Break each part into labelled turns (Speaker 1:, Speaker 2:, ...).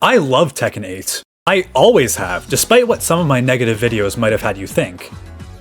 Speaker 1: I love Tekken 8. I always have, despite what some of my negative videos might have had you think.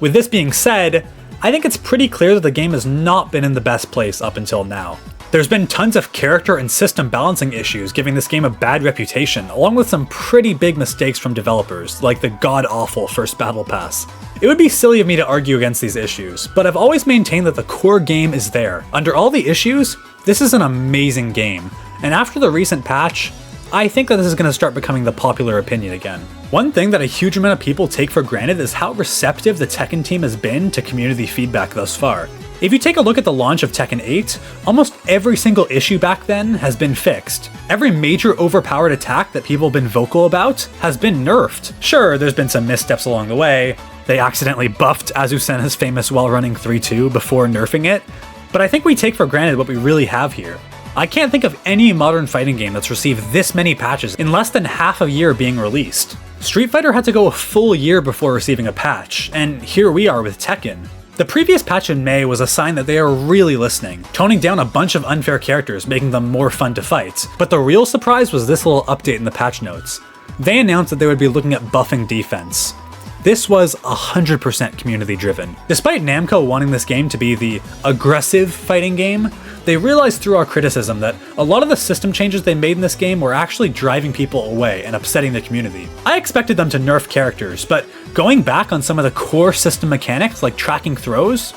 Speaker 1: With this being said, I think it's pretty clear that the game has not been in the best place up until now. There's been tons of character and system balancing issues giving this game a bad reputation, along with some pretty big mistakes from developers, like the god-awful first battle pass. It would be silly of me to argue against these issues, but I've always maintained that the core game is there. Under all the issues, this is an amazing game, and after the recent patch, I think that this is going to start becoming the popular opinion again. One thing that a huge amount of people take for granted is how receptive the Tekken team has been to community feedback thus far. If you take a look at the launch of Tekken 8, almost every single issue back then has been fixed. Every major overpowered attack that people have been vocal about has been nerfed. Sure, there's been some missteps along the way. They accidentally buffed Azucena's famous while-running 3-2 before nerfing it, but I think we take for granted what we really have here. I can't think of any modern fighting game that's received this many patches in less than half a year being released. Street Fighter had to go a full year before receiving a patch, and here we are with Tekken. The previous patch in May was a sign that they are really listening, toning down a bunch of unfair characters, making them more fun to fight. But the real surprise was this little update in the patch notes. They announced that they would be looking at buffing defense. This was 100% community driven. Despite Namco wanting this game to be the aggressive fighting game, they realized through our criticism that a lot of the system changes they made in this game were actually driving people away and upsetting the community. I expected them to nerf characters, but going back on some of the core system mechanics like tracking throws,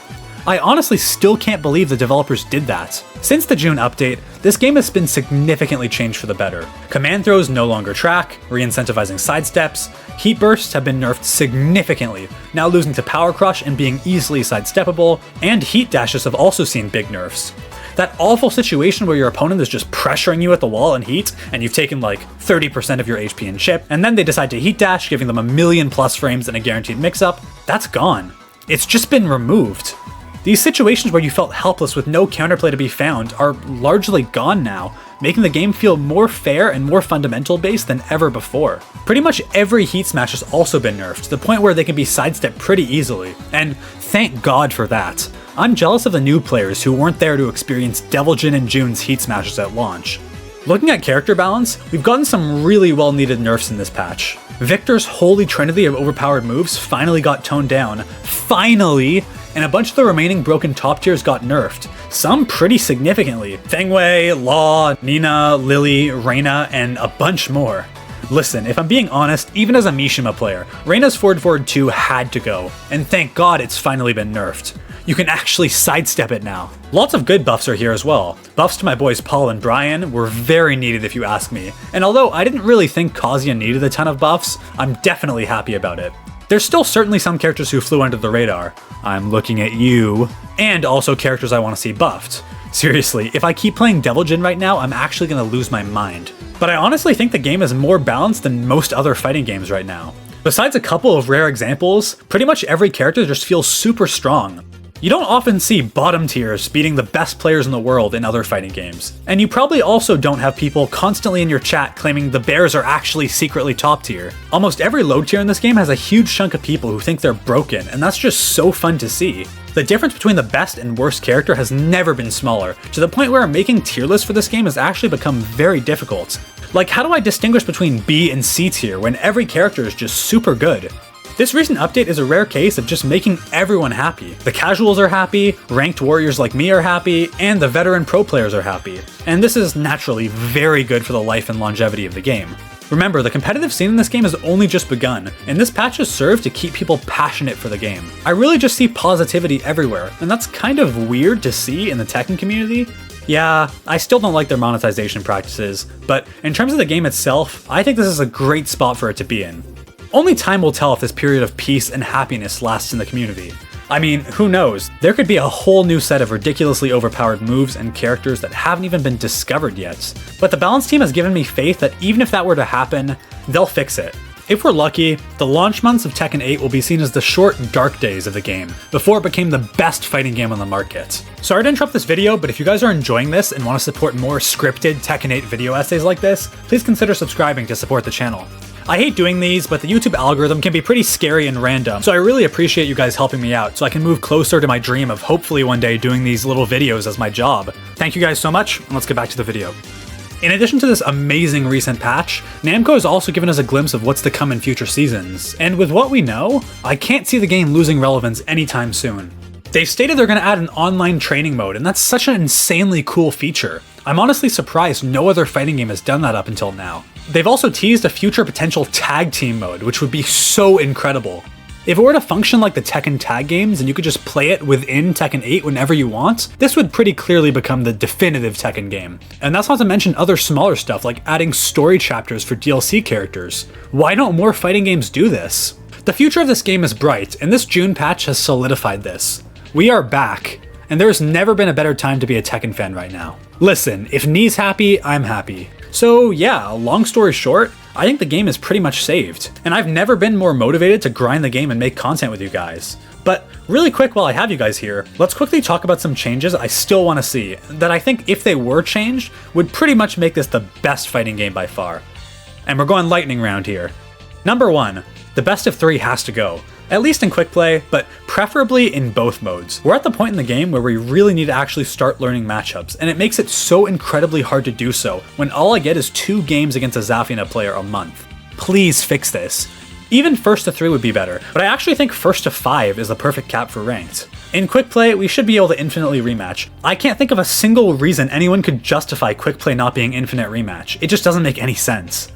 Speaker 1: I honestly still can't believe the developers did that. Since the June update, this game has been significantly changed for the better. Command throws no longer track, re-incentivizing sidesteps, heat bursts have been nerfed significantly, now losing to power crush and being easily sidesteppable, and heat dashes have also seen big nerfs. That awful situation where your opponent is just pressuring you at the wall in heat, and you've taken like 30% of your HP and chip, and then they decide to heat dash, giving them 1,000,000+ frames and a guaranteed mix-up, that's gone. It's just been removed. These situations where you felt helpless with no counterplay to be found are largely gone now, making the game feel more fair and more fundamental based than ever before. Pretty much every heat smash has also been nerfed, to the point where they can be sidestepped pretty easily, and thank God for that. I'm jealous of the new players who weren't there to experience Devil Jin and June's heat smashes at launch. Looking at character balance, we've gotten some really well needed nerfs in this patch. Victor's holy trinity of overpowered moves finally got toned down, finally, and a bunch of the remaining broken top tiers got nerfed, some pretty significantly. Feng Wei, Law, Nina, Lily, Reina, and a bunch more. Listen, if I'm being honest, even as a Mishima player, Reina's forward 2 had to go, and thank God it's finally been nerfed. You can actually sidestep it now. Lots of good buffs are here as well. Buffs to my boys Paul and Brian were very needed if you ask me, and although I didn't really think Kazuya needed a ton of buffs, I'm definitely happy about it. There's still certainly some characters who flew under the radar. I'm looking at you. And also characters I want to see buffed. Seriously, if I keep playing Devil Jin right now, I'm actually going to lose my mind. But I honestly think the game is more balanced than most other fighting games right now. Besides a couple of rare examples, pretty much every character just feels super strong. You don't often see bottom tiers beating the best players in the world in other fighting games. And you probably also don't have people constantly in your chat claiming the bears are actually secretly top tier. Almost every low tier in this game has a huge chunk of people who think they're broken, and that's just so fun to see. The difference between the best and worst character has never been smaller, to the point where making tier lists for this game has actually become very difficult. Like, how do I distinguish between B and C tier when every character is just super good? This recent update is a rare case of just making everyone happy. The casuals are happy, ranked warriors like me are happy, and the veteran pro players are happy. And this is naturally very good for the life and longevity of the game. Remember, the competitive scene in this game has only just begun, and this patch has served to keep people passionate for the game. I really just see positivity everywhere, and that's kind of weird to see in the Tekken community. Yeah, I still don't like their monetization practices, but in terms of the game itself, I think this is a great spot for it to be in. Only time will tell if this period of peace and happiness lasts in the community. I mean, who knows? There could be a whole new set of ridiculously overpowered moves and characters that haven't even been discovered yet. But the balance team has given me faith that even if that were to happen, they'll fix it. If we're lucky, the launch months of Tekken 8 will be seen as the short, dark days of the game, before it became the best fighting game on the market. Sorry to interrupt this video, but if you guys are enjoying this and want to support more scripted Tekken 8 video essays like this, please consider subscribing to support the channel. I hate doing these, but the YouTube algorithm can be pretty scary and random, so I really appreciate you guys helping me out so I can move closer to my dream of hopefully one day doing these little videos as my job. Thank you guys so much, and let's get back to the video. In addition to this amazing recent patch, Namco has also given us a glimpse of what's to come in future seasons, and with what we know, I can't see the game losing relevance anytime soon. They've stated they're going to add an online training mode, and that's such an insanely cool feature. I'm honestly surprised no other fighting game has done that up until now. They've also teased a future potential tag team mode, which would be so incredible. If it were to function like the Tekken tag games and you could just play it within Tekken 8 whenever you want, this would pretty clearly become the definitive Tekken game. And that's not to mention other smaller stuff like adding story chapters for DLC characters. Why don't more fighting games do this? The future of this game is bright, and this June patch has solidified this. We are back, and there's never been a better time to be a Tekken fan right now. Listen, if Knee's happy, I'm happy. So yeah, long story short, I think the game is pretty much saved, and I've never been more motivated to grind the game and make content with you guys. But really quick while I have you guys here, let's quickly talk about some changes I still want to see, that I think if they were changed, would pretty much make this the best fighting game by far. And we're going lightning round here. Number 1, the best of 3 has to go. At least in quick play, but preferably in both modes. We're at the point in the game where we really need to actually start learning matchups, and it makes it so incredibly hard to do so when all I get is 2 games against a Zafina player a month. Please fix this. Even first to 3 would be better, but I actually think first to 5 is the perfect cap for ranked. In quick play, we should be able to infinitely rematch. I can't think of a single reason anyone could justify quick play not being infinite rematch. It just doesn't make any sense.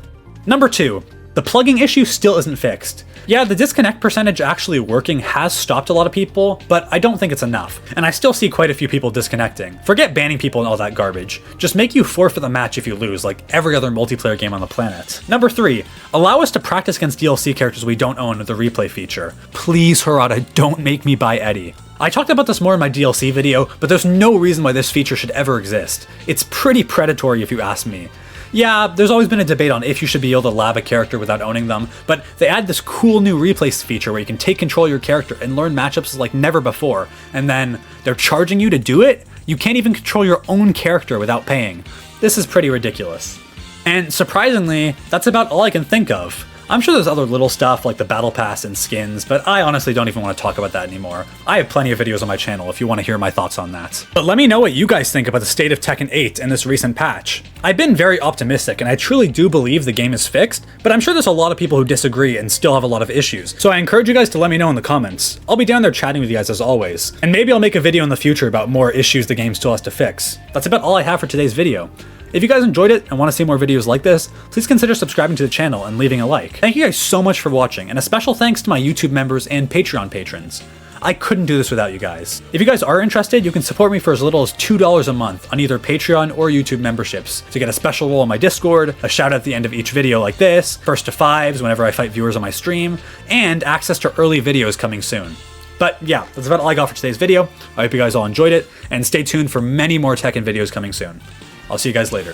Speaker 1: Number 2, the plugging issue still isn't fixed. Yeah, the disconnect percentage actually working has stopped a lot of people, but I don't think it's enough, and I still see quite a few people disconnecting. Forget banning people and all that garbage. Just make you forfeit the match if you lose, like every other multiplayer game on the planet. Number 3, allow us to practice against DLC characters we don't own with the replay feature. Please, Harada, don't make me buy Eddie. I talked about this more in my DLC video, but there's no reason why this feature should ever exist. It's pretty predatory if you ask me. Yeah, there's always been a debate on if you should be able to lab a character without owning them, but they add this cool new replay feature where you can take control of your character and learn matchups like never before, and then they're charging you to do it? You can't even control your own character without paying. This is pretty ridiculous. And surprisingly, that's about all I can think of. I'm sure there's other little stuff like the battle pass and skins, but I honestly don't even want to talk about that anymore. I have plenty of videos on my channel if you want to hear my thoughts on that. But let me know what you guys think about the state of Tekken 8 and this recent patch. I've been very optimistic and I truly do believe the game is fixed, but I'm sure there's a lot of people who disagree and still have a lot of issues. So I encourage you guys to let me know in the comments. I'll be down there chatting with you guys as always. And maybe I'll make a video in the future about more issues the game still has to fix. That's about all I have for today's video. If you guys enjoyed it and want to see more videos like this, please consider subscribing to the channel and leaving a like. Thank you guys so much for watching, and a special thanks to my YouTube members and Patreon patrons. I couldn't do this without you guys. If you guys are interested, you can support me for as little as $2 a month on either Patreon or YouTube memberships to get a special role on my Discord, a shout out at the end of each video like this, first to 5s whenever I fight viewers on my stream, and access to early videos coming soon. But yeah, that's about all I got for today's video. I hope you guys all enjoyed it, and stay tuned for many more Tekken videos coming soon. I'll see you guys later.